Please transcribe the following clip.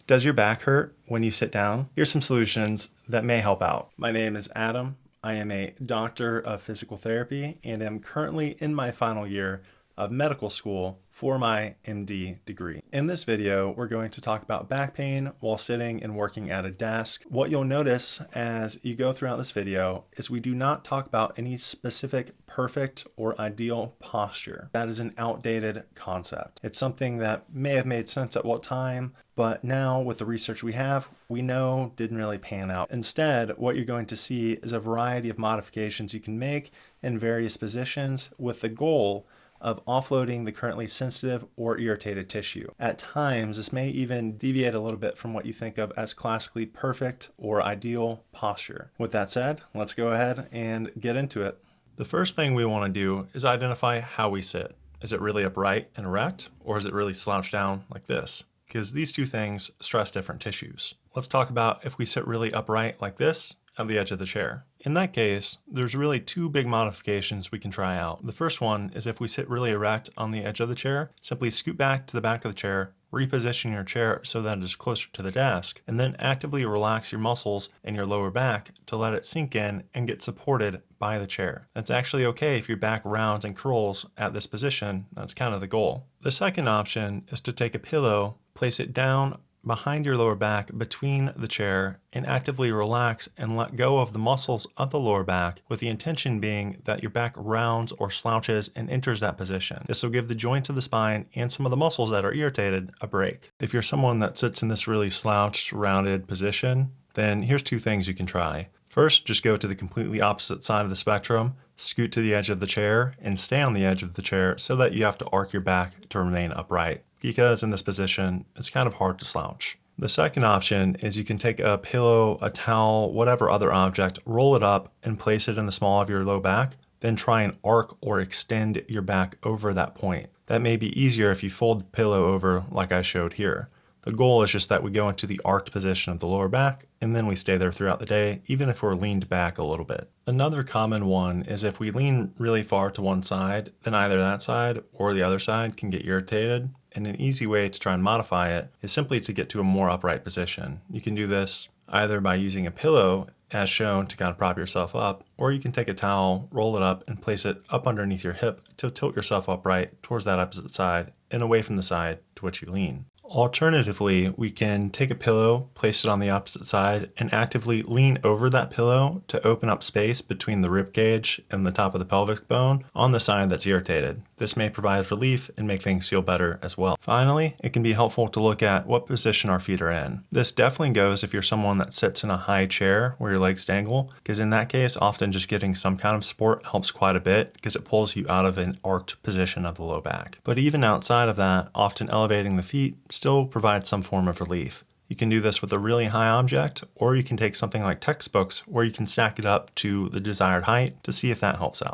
Does your back hurt when you sit down? Here's some solutions that may help out. My name is Adam. I am a doctor of physical therapy and am currently in my final year of medical school for my MD degree. In this video, we're going to talk about back pain while sitting and working at a desk. What you'll notice as you go throughout this video is we do not talk about any specific perfect or ideal posture. That is an outdated concept. It's something that may have made sense at what time, but now with the research we have, we know didn't really pan out. Instead, what you're going to see is a variety of modifications you can make in various positions with the goal of offloading the currently sensitive or irritated tissue. At times, this may even deviate a little bit from what you think of as classically perfect or ideal posture. With that said, let's go ahead and get into it. The first thing we want to do is identify how we sit. Is it really upright and erect, or is it really slouched down like this? Because these two things stress different tissues. Let's talk about if we sit really upright like this at the edge of the chair. In that case, there's really two big modifications we can try out. The first one is if we sit really erect on the edge of the chair, simply scoot back to the back of the chair, reposition your chair so that it is closer to the desk, and then actively relax your muscles in your lower back to let it sink in and get supported by the chair. That's actually okay if your back rounds and curls at this position. That's kind of the goal. The second option is to take a pillow, place it down behind your lower back between the chair, and actively relax and let go of the muscles of the lower back, with the intention being that your back rounds or slouches and enters that position. This will give the joints of the spine and some of the muscles that are irritated a break. If you're someone that sits in this really slouched, rounded position, then here's two things you can try. First, just go to the completely opposite side of the spectrum, scoot to the edge of the chair, and stay on the edge of the chair so that you have to arc your back to remain upright, because in this position, it's kind of hard to slouch. The second option is you can take a pillow, a towel, whatever other object, roll it up and place it in the small of your low back, then try and arc or extend your back over that point. That may be easier if you fold the pillow over like I showed here. The goal is just that we go into the arched position of the lower back, and then we stay there throughout the day, even if we're leaned back a little bit. Another common one is if we lean really far to one side, then either that side or the other side can get irritated. And an easy way to try and modify it is simply to get to a more upright position. You can do this either by using a pillow, as shown, to kind of prop yourself up, or you can take a towel, roll it up, and place it up underneath your hip to tilt yourself upright towards that opposite side and away from the side to which you lean. Alternatively, we can take a pillow, place it on the opposite side, and actively lean over that pillow to open up space between the rib cage and the top of the pelvic bone on the side that's irritated. This may provide relief and make things feel better as well. Finally, it can be helpful to look at what position our feet are in. This definitely goes if you're someone that sits in a high chair where your legs dangle, because in that case, often just getting some kind of support helps quite a bit because it pulls you out of an arched position of the low back. But even outside of that, often elevating the feet still provides some form of relief. You can do this with a really high object, or you can take something like textbooks where you can stack it up to the desired height to see if that helps out.